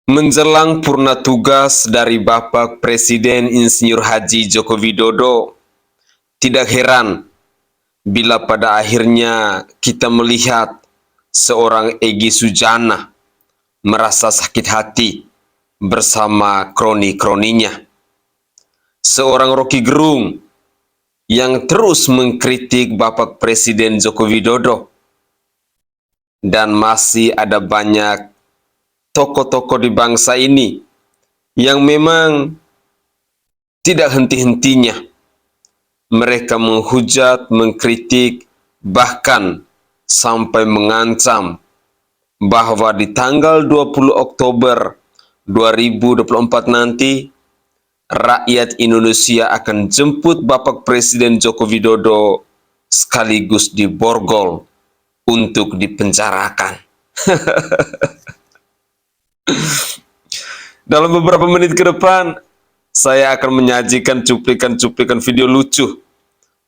Menjelang purna tugas dari Bapak Presiden Insinyur Haji Joko Widodo, tidak heran bila pada akhirnya kita melihat seorang Egy Sujana merasa sakit hati bersama kroni-kroninya. Seorang Rocky Gerung yang terus mengkritik Bapak Presiden Joko Widodo. Dan masih ada banyak tokoh-tokoh di bangsa ini yang memang tidak henti-hentinya. Mereka menghujat, mengkritik, bahkan sampai mengancam bahwa di tanggal 20 Oktober 2024 nanti, rakyat Indonesia akan jemput Bapak Presiden Joko Widodo sekaligus diborgol untuk dipenjarakan. Dalam beberapa menit ke depan, saya akan menyajikan cuplikan-cuplikan video lucu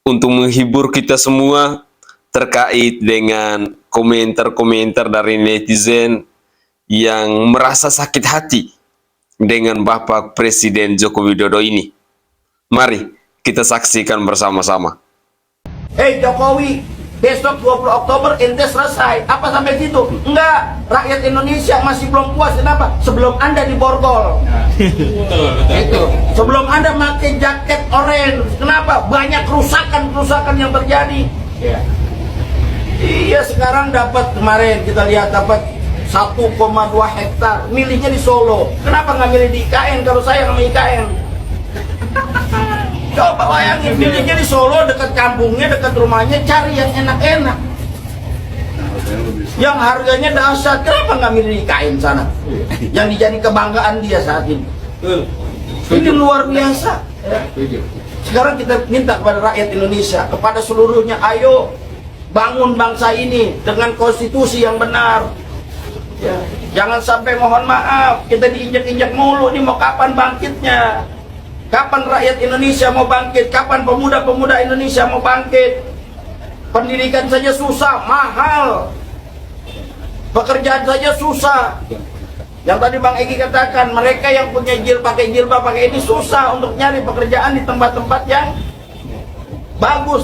untuk menghibur kita semua terkait dengan komentar-komentar dari netizen yang merasa sakit hati dengan Bapak Presiden Joko Widodo ini. Mari kita saksikan bersama-sama. Hei Jokowi, besok 20 Oktober ente selesai. Apa sampai situ? Enggak, rakyat Indonesia masih belum puas. Kenapa? Sebelum Anda diborgol. Itu. Sebelum Anda pakai jaket oranye. Kenapa? Banyak kerusakan yang terjadi. Iya, sekarang dapat, kemarin kita lihat dapat 1,2 hektar. Milihnya di Solo. Kenapa nggak milih di IKN kalau saya sama IKN? Coba bayangin, milihnya di Solo, dekat kampungnya, dekat rumahnya, cari yang enak-enak. Yang harganya dahsyat, kenapa nggak milih di IKN sana? Yang dijadi kebanggaan dia saat ini. Ini luar biasa. Sekarang kita minta kepada rakyat Indonesia, kepada seluruhnya, ayo bangun bangsa ini dengan konstitusi yang benar. Ya, jangan sampai, mohon maaf, kita diinjak-injak mulu. Ini mau kapan bangkitnya? Kapan rakyat Indonesia mau bangkit? Kapan pemuda-pemuda Indonesia mau bangkit? Pendidikan saja susah, mahal. Pekerjaan saja susah. Yang tadi Bang Egy katakan, mereka yang punya pakai jilbab, pakai ini susah untuk nyari pekerjaan di tempat-tempat yang bagus.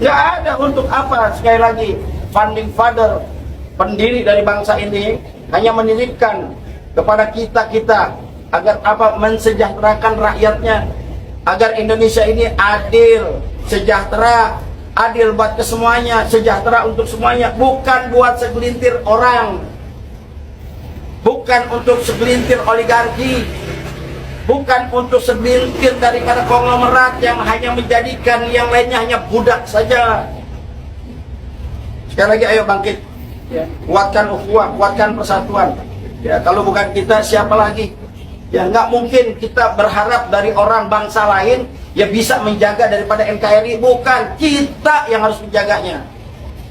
Nggak ada untuk apa? Sekali lagi, founding father, pendiri dari bangsa ini hanya menitipkan kepada kita agar apa? Mensejahterakan rakyatnya, agar Indonesia ini adil, sejahtera, adil buat kesemuanya, sejahtera untuk semuanya, bukan buat segelintir orang, bukan untuk segelintir oligarki, bukan untuk segelintir daripada konglomerat yang hanya menjadikan yang lainnya hanya budak saja. Sekali lagi, ayo bangkit, kuatkan ukhuwah, kuatkan persatuan. Ya, kalau bukan kita, siapa lagi? Ya, nggak mungkin kita berharap dari orang bangsa lain ya bisa menjaga daripada NKRI. Bukan, kita yang harus menjaganya.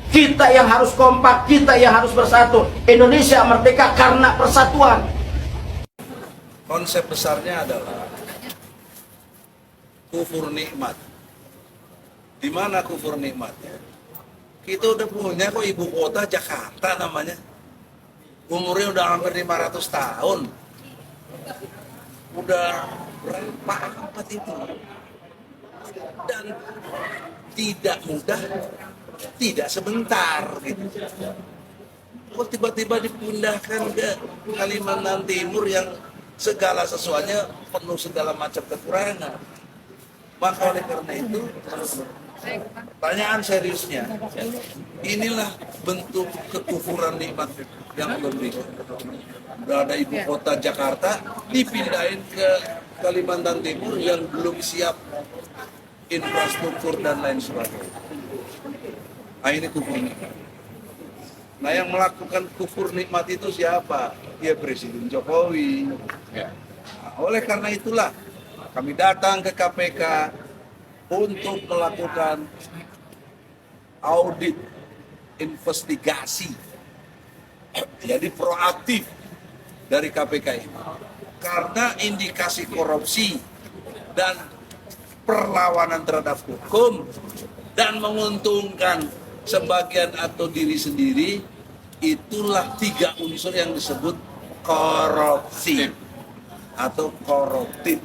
Kita yang harus kompak, kita yang harus bersatu. Indonesia merdeka karena persatuan. Konsep besarnya adalah kufur nikmat. Di mana kufur nikmatnya? Kita udah punya kok ibu kota Jakarta namanya. Umurnya udah hampir 500 tahun. Udah berapa abad itu. Dan tidak mudah, tidak sebentar gitu. Kok tiba-tiba dipindahkan ke Kalimantan Timur yang segala sesuatunya penuh segala macam kekurangan. Maka oleh karena itu, pertanyaan seriusnya, inilah bentuk kekufuran nikmat yang lebih. Udah ada ibu kota Jakarta, dipindahin ke Kalimantan Timur yang belum siap infrastruktur dan lain sebagainya. Nah, ini kufur nikmat. Nah, yang melakukan kufur nikmat itu siapa? Ya Presiden Jokowi. Nah, oleh karena itulah kami datang ke KPK untuk melakukan audit investigasi. Jadi proaktif dari KPK ini. Karena indikasi korupsi dan perlawanan terhadap hukum dan menguntungkan sebagian atau diri sendiri itulah 3 unsur yang disebut korupsi atau koruptif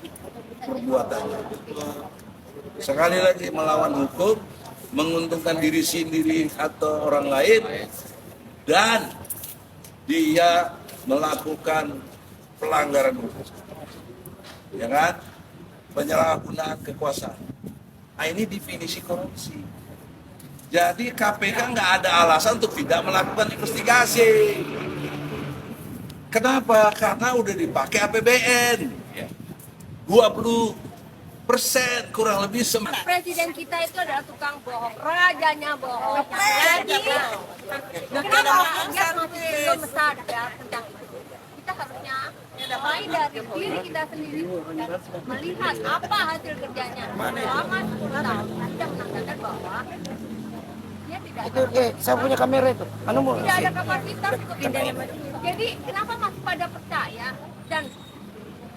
perbuatannya. Sekali lagi melawan hukum, menguntungkan diri sendiri atau orang lain, dan dia melakukan pelanggaran hukum, ya kan? Penyalahgunaan kekuasaan. Nah, ini definisi korupsi. Jadi KPK nggak ada alasan untuk tidak melakukan investigasi. Kenapa? Karena udah dipakai APBN. 20% kurang lebih Presiden kita itu adalah tukang bohong, rajanya bohong. Jadi, kenapa rakyat masih belum sadar tentang itu? Kita harusnya mulai dari diri kita sendiri dan melihat apa hasil kerjanya. Selama 10 tahun, kita menandakan bahwa dia tidak ada, Saya punya kamera itu. tidak ada kapasitas untuk jadi kenapa masih pada percaya dan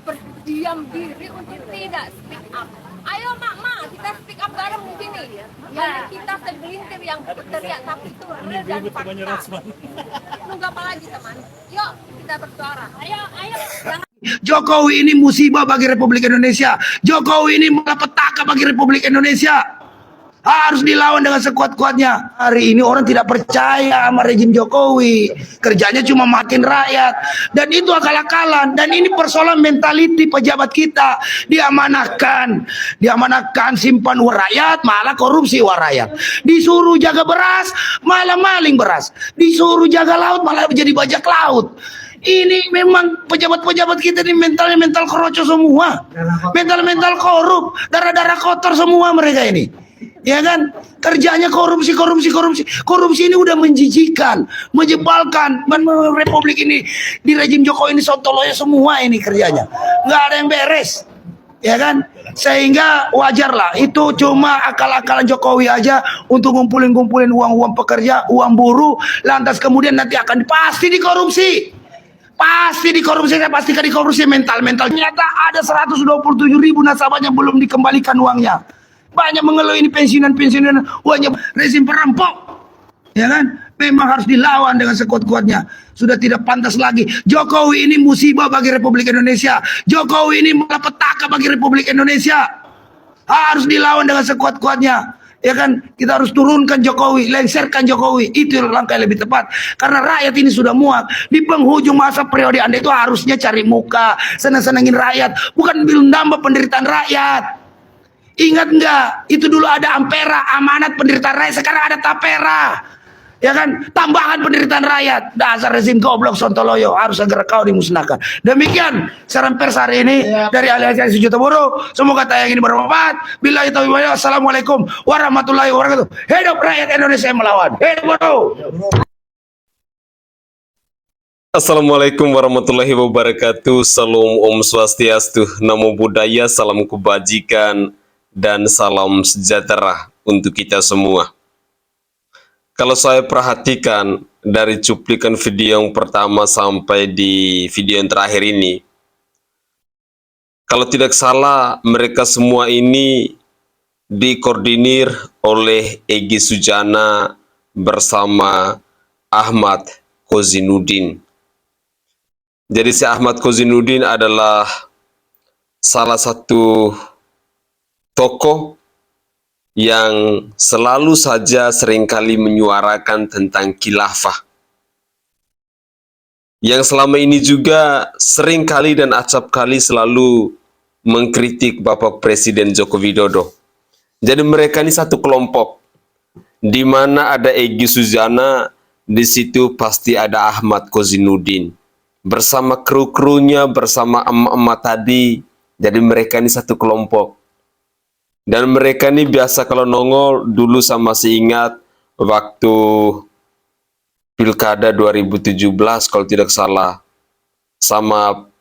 berdiam diri untuk tidak speak up? Ayo mak, kita speak up bareng di sini. Jangan kita segelintir yang teriak, tapi itu real dan fakta. Tunggu apa lagi teman? Yuk kita bersuara. Ayo. Jangan Jokowi ini musibah bagi Republik Indonesia. Jokowi ini malapetaka bagi Republik Indonesia. Harus dilawan dengan sekuat-kuatnya. Hari ini orang tidak percaya sama rejim Jokowi. Kerjanya cuma makin rakyat. Dan itu akal-akalan. Dan ini persoalan mentality pejabat kita. Diamanahkan simpan uang rakyat, malah korupsi uang rakyat. Disuruh jaga beras, malah maling beras. Disuruh jaga laut, malah jadi bajak laut. Ini memang pejabat-pejabat kita ini mentalnya mental keroco semua. Mental korup. Darah-darah kotor semua mereka ini. Ya kan, kerjanya korupsi. Korupsi ini udah menjijikan, menjebalkan. Republik ini di rejim Jokowi ini sontoloyo semua ini kerjanya, nggak ada yang beres, ya kan? Sehingga wajar lah, itu cuma akal-akalan Jokowi aja untuk ngumpulin uang pekerja, uang buruh, lantas kemudian nanti akan pasti dikorupsi. Saya pastikan dikorupsi mental. Ternyata ada 127.000 nasabahnya belum dikembalikan uangnya. Banyak mengeluh ini pensiunan uangnya rezim perampok, ya kan? Memang harus dilawan dengan sekuat-kuatnya. Sudah tidak pantas lagi. Jokowi ini musibah bagi Republik Indonesia. Jokowi ini malapetaka bagi Republik Indonesia. Harus dilawan dengan sekuat-kuatnya, ya kan? Kita harus turunkan Jokowi, lengserkan Jokowi. Itu langkah yang lebih tepat. Karena rakyat ini sudah muak. Di penghujung masa periode Anda itu harusnya cari muka, senang-senangin rakyat, bukan nambah penderitaan rakyat. Ingat nggak? Itu dulu ada Ampera, amanat penderitaan rakyat. Sekarang ada Tapera, ya kan? Tambahan penderitaan rakyat. Dasar rezim goblok sontoloyo, harus segera kau dimusnahkan. Demikian saran pers hari ini dari Aliansi Sejuta Buruh. Semoga tayang ini bermanfaat. Billahi taufiq walhidayah. Assalamualaikum warahmatullahi wabarakatuh. Hidup rakyat Indonesia yang melawan. Hidup buruh. Assalamualaikum warahmatullahi wabarakatuh. Salam Om Swastiastu, Namo Buddhaya, salam kebajikan, dan salam sejahtera untuk kita semua. Kalau saya perhatikan dari cuplikan video yang pertama sampai di video yang terakhir ini, kalau tidak salah mereka semua ini dikoordinir oleh Egy Sujana bersama Ahmad Kozinudin. Jadi si Ahmad Kozinudin adalah salah satu tokoh yang selalu saja seringkali menyuarakan tentang khilafah. Yang selama ini juga seringkali dan acap kali selalu mengkritik Bapak Presiden Joko Widodo. Jadi mereka ini satu kelompok. Di mana ada Egy Sujana, di situ pasti ada Ahmad Kozinudin. Bersama kru-krunya, bersama emak-emak tadi. Jadi mereka ini satu kelompok. Dan mereka ini biasa kalau nongol, dulu saya masih ingat waktu Pilkada 2017 kalau tidak salah, sama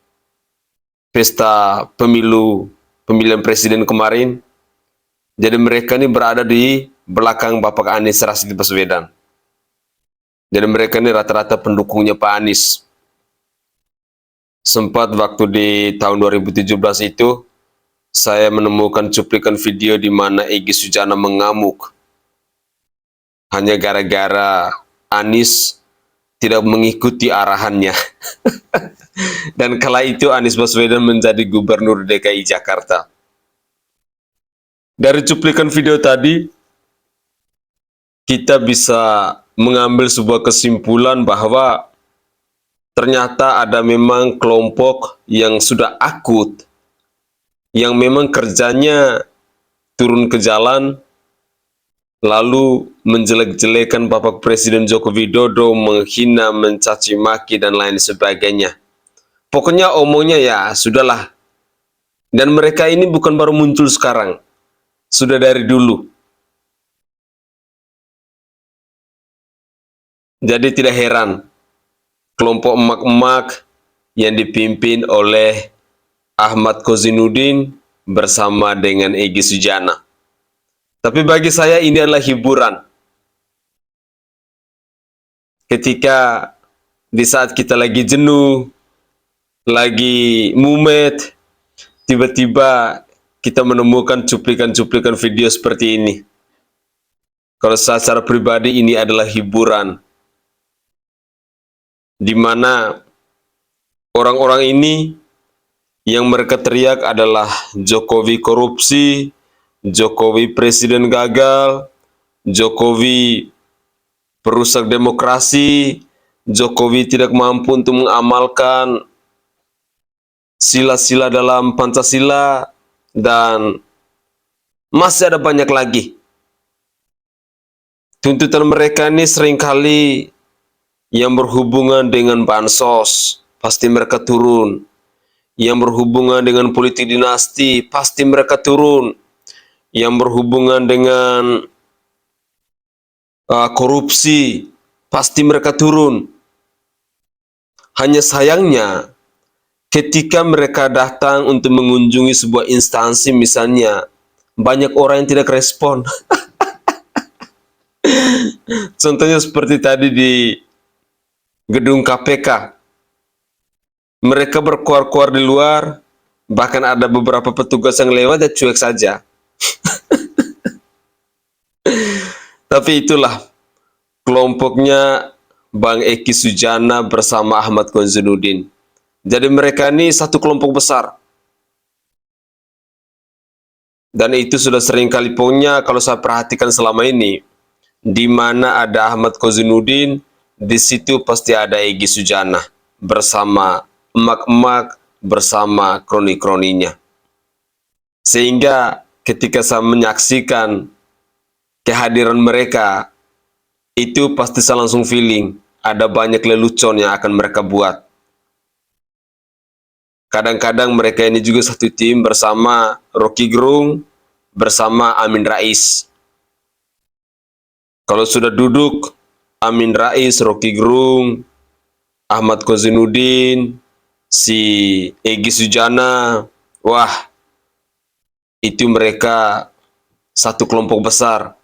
pesta pemilihan presiden kemarin. Jadi mereka ini berada di belakang Bapak Anies Rashid Baswedan. Jadi mereka ini rata-rata pendukungnya Pak Anies. Sempat waktu di tahun 2017 itu, saya menemukan cuplikan video di mana Egy Sujana mengamuk hanya gara-gara Anies tidak mengikuti arahannya. Dan kala itu Anies Baswedan menjadi gubernur DKI Jakarta. Dari cuplikan video tadi, kita bisa mengambil sebuah kesimpulan bahwa ternyata ada memang kelompok yang sudah akut, yang memang kerjanya turun ke jalan, lalu menjelek-jelekan Bapak Presiden Joko Widodo, menghina, mencaci maki, dan lain sebagainya. Pokoknya omongnya ya sudahlah. Dan mereka ini bukan baru muncul sekarang, sudah dari dulu. Jadi tidak heran kelompok emak-emak yang dipimpin oleh Ahmad Kozinudin bersama dengan Egy Sujana. Tapi bagi saya ini adalah hiburan. Ketika di saat kita lagi jenuh, lagi mumet, tiba-tiba kita menemukan cuplikan-cuplikan video seperti ini. Kalau secara pribadi ini adalah hiburan, di mana orang-orang ini yang mereka teriak adalah Jokowi korupsi, Jokowi presiden gagal, Jokowi perusak demokrasi, Jokowi tidak mampu untuk mengamalkan sila-sila dalam Pancasila, dan masih ada banyak lagi. Tuntutan mereka ini seringkali yang berhubungan dengan bansos, pasti mereka turun. Yang berhubungan dengan politik dinasti, pasti mereka turun. Yang berhubungan dengan korupsi, pasti mereka turun. Hanya sayangnya, ketika mereka datang untuk mengunjungi sebuah instansi misalnya, banyak orang yang tidak respon. Contohnya seperti tadi di gedung KPK. Mereka berkuar-kuar di luar, bahkan ada beberapa petugas yang lewat dan cuek saja. Tapi itulah kelompoknya Bang Egy Sujana bersama Ahmad Kozinudin. Jadi mereka ini satu kelompok besar. Dan itu sudah sering kali punya kalau saya perhatikan selama ini. Di mana ada Ahmad Kozinudin, di situ pasti ada Egy Sujana bersama emak-emak, bersama kroni-kroninya. Sehingga ketika saya menyaksikan kehadiran mereka, itu pasti saya langsung feeling ada banyak lelucon yang akan mereka buat. Kadang-kadang mereka ini juga satu tim bersama Rocky Gerung, bersama Amin Rais. Kalau sudah duduk, Amin Rais, Rocky Gerung, Ahmad Kozinudin, si Egy Sujana, wah, itu mereka satu kelompok besar.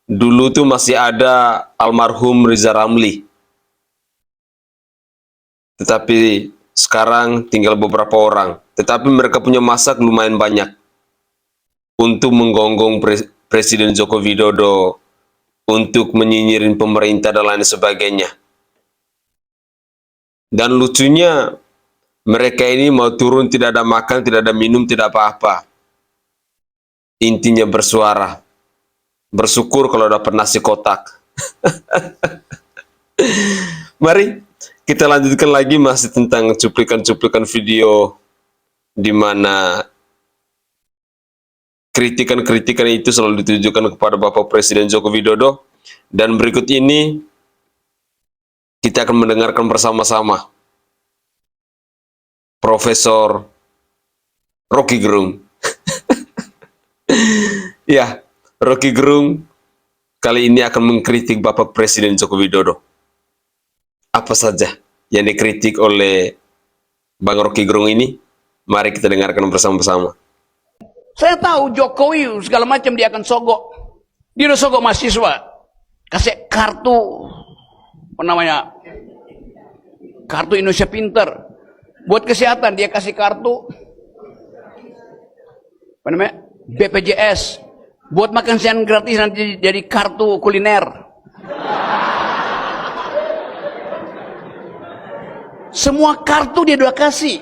Dulu tuh masih ada almarhum Riza Ramli. Tetapi sekarang tinggal beberapa orang. Tetapi mereka punya masak lumayan banyak untuk menggonggong Presiden Joko Widodo, untuk menyinyirin pemerintah dan lain sebagainya. Dan lucunya, mereka ini mau turun tidak ada makan, tidak ada minum, tidak apa-apa. Intinya bersuara. Bersyukur kalau dapat nasi kotak. Mari kita lanjutkan lagi masih tentang cuplikan-cuplikan video di mana kritikan-kritikan itu selalu ditujukan kepada Bapak Presiden Joko Widodo. Dan berikut ini kita akan mendengarkan bersama-sama Profesor Rocky Gerung. Ya, Rocky Gerung kali ini akan mengkritik Bapak Presiden Joko Widodo. Apa saja yang dikritik oleh Bang Rocky Gerung ini? Mari kita dengarkan bersama-sama. Saya tahu Jokowi segala macam dia akan sogok. Dia udah sogok mahasiswa. Kasih kartu, apa namanya? Kartu Indonesia Pinter. Buat kesehatan dia kasih kartu, apa namanya? BPJS. Buat makan siang gratis nanti jadi kartu kuliner. Semua kartu dia udah kasih.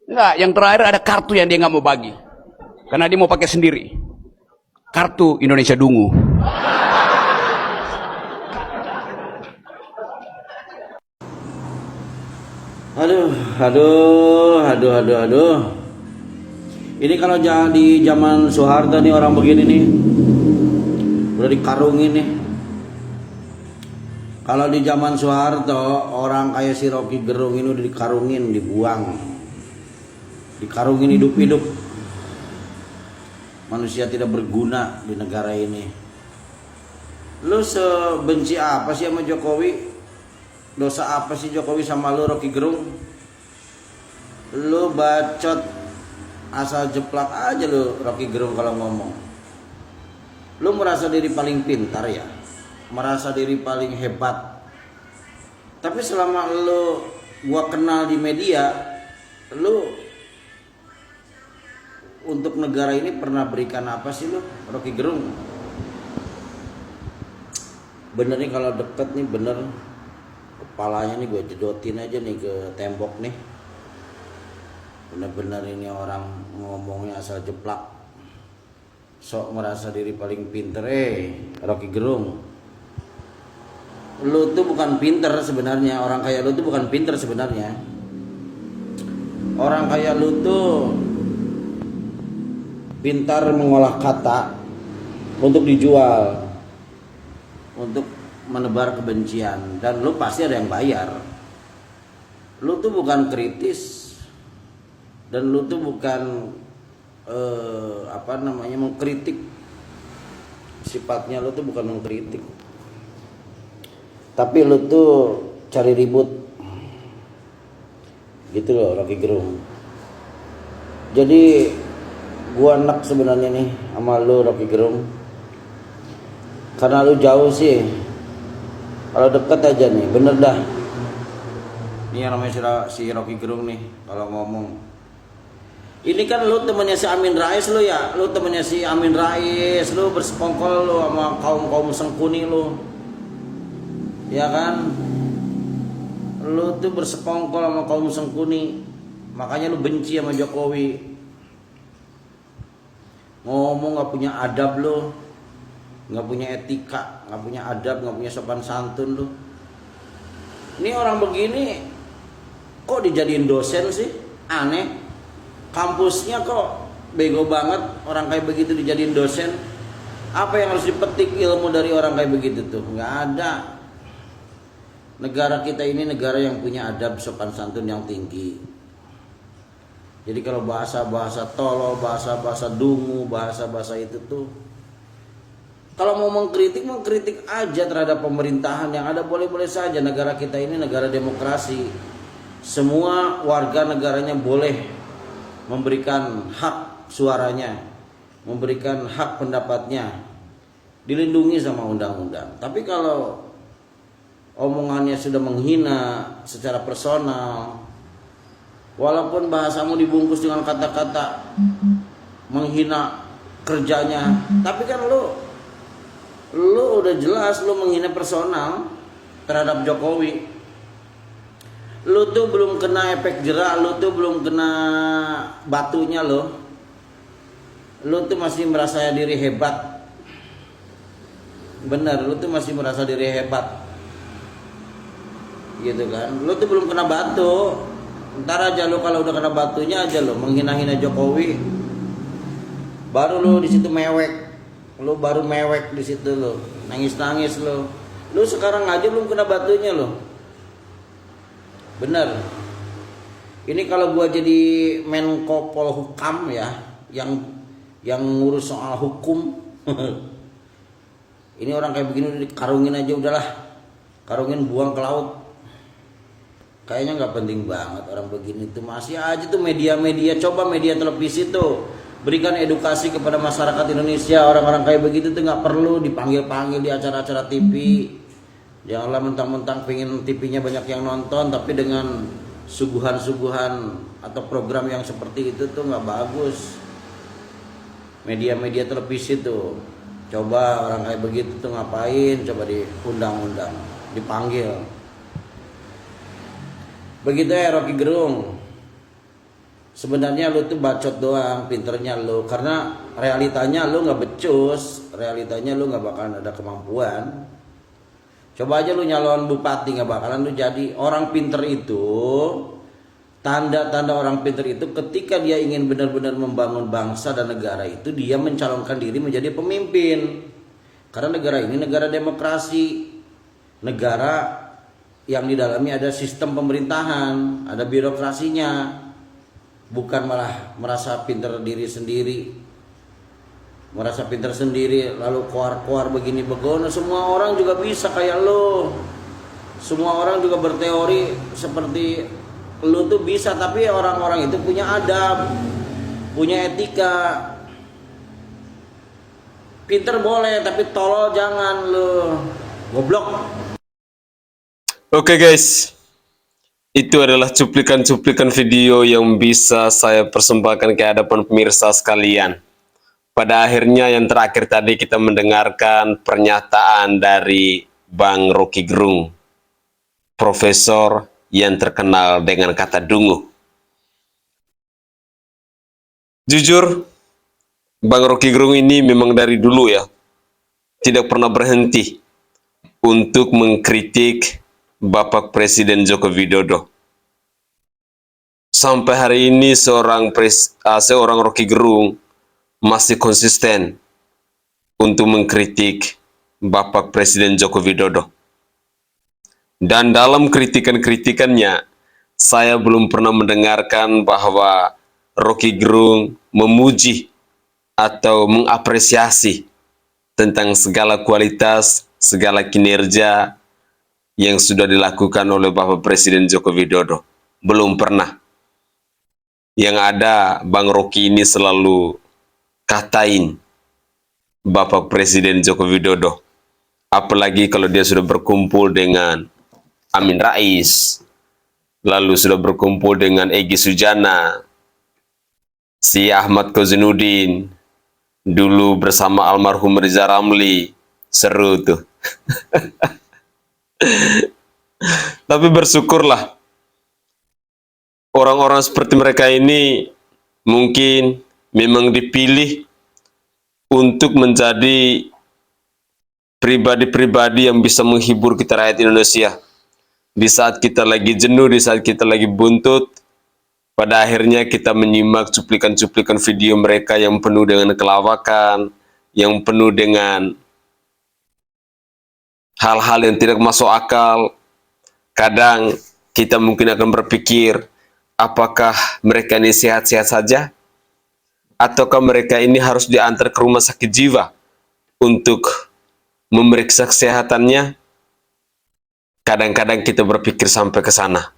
Enggak, yang terakhir ada kartu yang dia nggak mau bagi. Karena dia mau pakai sendiri. Kartu Indonesia Dungu. Aduh. Ini kalau di zaman Soeharto nih orang begini nih, udah dikarungin nih. Kalau di zaman Soeharto orang kayak si Rocky Gerung ini udah dikarungin, dibuang, dikarungin hidup-hidup. Manusia tidak berguna di negara ini. Lu sebenci apa sih sama Jokowi? Dosa apa sih Jokowi sama lu, Rocky Gerung? Lu bacot asal jeplak aja lu, Rocky Gerung kalau ngomong. Lu merasa diri paling pintar ya, merasa diri paling hebat. Tapi selama lu gua kenal di media, lu untuk negara ini pernah berikan apa sih lu, Rocky Gerung? Bener nih kalau deket nih, bener kepalanya nih gue jedotin aja nih ke tembok nih. Bener-bener ini orang ngomongnya asal jeplak, sok merasa diri paling pinter. Rocky Gerung, lu tuh bukan pinter sebenarnya. Orang kayak lu tuh bukan pinter sebenarnya. Orang kayak lu tuh pintar mengolah kata untuk dijual, untuk menebar kebencian, dan lu pasti ada yang bayar. Lu tuh bukan kritis, dan lu tuh bukan mengkritik. Sifatnya lu tuh bukan mengkritik, tapi lu tuh cari ribut gitu loh, Rocky Gerung. Jadi gua enak sebenarnya nih sama lu, Rocky Gerung, karena lu jauh sih. Kalau deket aja nih, bener dah. Ini yang namanya si Rocky Gerung nih kalau ngomong. Ini kan lu temennya si Amin Rais lu ya, lu temennya si Amin Rais, lu bersekongkol lu sama kaum sengkuni lu, ya kan? Lu tuh bersekongkol sama kaum sengkuni, makanya lu benci sama Jokowi. Ngomong gak punya adab lu, gak punya etika, gak punya adab, gak punya sopan santun lu. Ini orang begini kok dijadiin dosen sih? Aneh. Kampusnya kok bego banget, orang kayak begitu dijadiin dosen. Apa yang harus dipetik ilmu dari orang kayak begitu tuh? Gak ada. Negara kita ini negara yang punya adab sopan santun yang tinggi. Jadi kalau bahasa-bahasa tolol, bahasa-bahasa dungu, bahasa-bahasa itu tuh, kalau mau mengkritik aja terhadap pemerintahan yang ada, boleh-boleh saja. Negara kita ini negara demokrasi. Semua warga negaranya boleh memberikan hak suaranya, memberikan hak pendapatnya, dilindungi sama undang-undang. Tapi kalau omongannya sudah menghina secara personal, walaupun bahasamu dibungkus dengan kata-kata menghina kerjanya, tapi kan lu udah jelas lu menghina personal terhadap Jokowi. Lu tuh belum kena efek jerak, lu tuh belum kena batunya lo. Lu tuh masih merasa diri hebat. Bener, lu tuh masih merasa diri hebat. Gitu kan? Lu tuh belum kena batu. Ntar aja lu kalau udah kena batunya aja lu menghina-hina Jokowi, baru lu di situ mewek. Lu baru mewek di situ lu, nangis-nangis lu. Lu sekarang aja belum kena batunya lu. Bener. Ini kalau gua jadi Menko Polhukam ya, yang ngurus soal hukum. Ini orang kayak begini udah dikarungin aja udahlah. Karungin buang ke laut. Kayaknya nggak penting banget orang begini tuh. Masih aja tuh media-media, coba media televisi tuh berikan edukasi kepada masyarakat Indonesia. Orang-orang kayak begitu tuh nggak perlu dipanggil-panggil di acara-acara TV. Janganlah mentang-mentang pengen TV-nya banyak yang nonton, tapi dengan suguhan-suguhan atau program yang seperti itu tuh nggak bagus. Media-media televisi tuh, coba orang kayak begitu tuh ngapain? Coba diundang-undang, dipanggil. Begitu ya Rocky Gerung. Sebenarnya lu tuh bacot doang, pinternya lu. Karena realitanya lu nggak becus, realitanya lu nggak bakalan ada kemampuan. Coba aja lu nyalon bupati, nggak bakalan lu jadi. Orang pinter itu, tanda-tanda orang pinter itu ketika dia ingin benar-benar membangun bangsa dan negara itu, dia mencalonkan diri menjadi pemimpin. Karena negara ini negara demokrasi, negara yang di dalamnya ada sistem pemerintahan, ada birokrasinya. Bukan malah merasa pinter diri sendiri, merasa pinter sendiri lalu koar-koar begini begono. Semua orang juga bisa kayak lo, semua orang juga berteori seperti lo tuh bisa, tapi orang-orang itu punya adab, punya etika. Pinter boleh tapi tolol jangan lo, goblok. Oke guys, itu adalah cuplikan-cuplikan video yang bisa saya persembahkan ke hadapan pemirsa sekalian. Pada akhirnya yang terakhir tadi kita mendengarkan pernyataan dari Bang Rocky Gerung, profesor yang terkenal dengan kata dungu. Jujur, Bang Rocky Gerung ini memang dari dulu ya, tidak pernah berhenti untuk mengkritik Bapak Presiden Joko Widodo. Sampai hari ini seorang Rocky Gerung masih konsisten untuk mengkritik Bapak Presiden Joko Widodo. Dan dalam kritikan-kritikannya, saya belum pernah mendengarkan bahwa Rocky Gerung memuji atau mengapresiasi tentang segala kualitas, segala kinerja yang sudah dilakukan oleh Bapak Presiden Joko Widodo. Belum pernah. Yang ada, Bang Rocky ini selalu katain Bapak Presiden Joko Widodo. Apalagi kalau dia sudah berkumpul dengan Amin Rais, lalu sudah berkumpul dengan Egy Sujana, si Ahmad Kozinudin, dulu bersama almarhum Riza Ramli. Seru tuh. Tapi bersyukurlah, orang-orang seperti mereka ini mungkin memang dipilih untuk menjadi pribadi-pribadi yang bisa menghibur kita rakyat Indonesia. Di saat kita lagi jenuh, di saat kita lagi buntut, pada akhirnya kita menyimak cuplikan-cuplikan video mereka yang penuh dengan kelawakan, yang penuh dengan hal-hal yang tidak masuk akal. Kadang kita mungkin akan berpikir, apakah mereka ini sehat-sehat saja? Ataukah mereka ini harus diantar ke rumah sakit jiwa untuk memeriksa kesehatannya? Kadang-kadang kita berpikir sampai ke sana.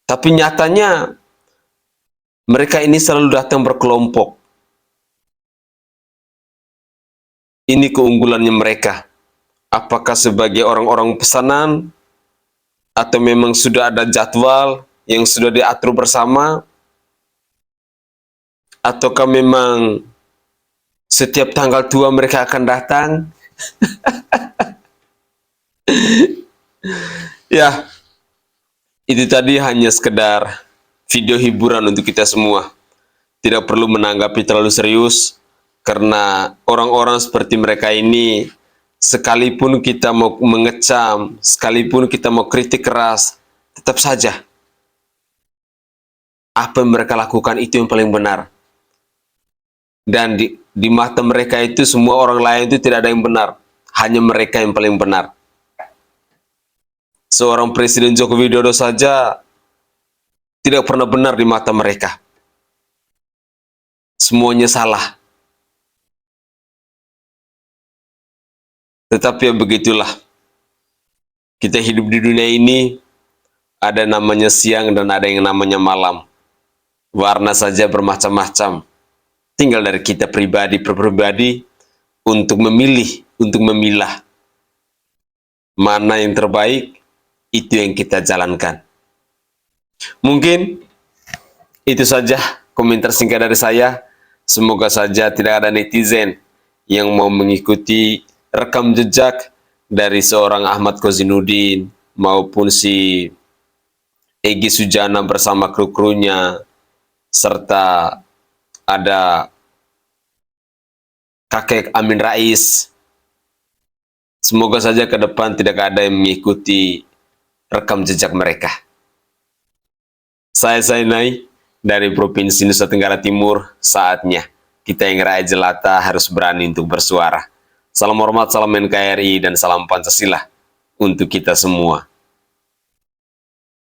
Tapi nyatanya, mereka ini selalu datang berkelompok. Ini keunggulannya mereka. Apakah sebagai orang-orang pesanan, atau memang sudah ada jadwal yang sudah diatur bersama, ataukah memang setiap tanggal tua mereka akan datang? Ya, itu tadi hanya sekedar video hiburan untuk kita semua. Tidak perlu menanggapi terlalu serius, karena orang-orang seperti mereka ini, sekalipun kita mau mengecam, sekalipun kita mau kritik keras, tetap saja apa yang mereka lakukan itu yang paling benar. Dan di mata mereka itu semua orang lain itu tidak ada yang benar, hanya mereka yang paling benar. Seorang Presiden Joko Widodo saja tidak pernah benar di mata mereka. Semuanya salah. Tetapi ya begitulah. Kita hidup di dunia ini, ada namanya siang dan ada yang namanya malam. Warna saja bermacam-macam. Tinggal dari kita pribadi per pribadi untuk memilih, untuk memilah. Mana yang terbaik, itu yang kita jalankan. Mungkin itu saja komentar singkat dari saya. Semoga saja tidak ada netizen yang mau mengikuti rekam jejak dari seorang Ahmad Kozinudin maupun si Egy Sujana bersama kru-krunya, serta ada kakek Amin Rais. Semoga saja ke depan tidak ada yang mengikuti rekam jejak mereka. Saya Zainai dari Provinsi Nusa Tenggara Timur. Saatnya kita yang rakyat jelata harus berani untuk bersuara. Salam hormat, salam NKRI, dan salam Pancasila untuk kita semua.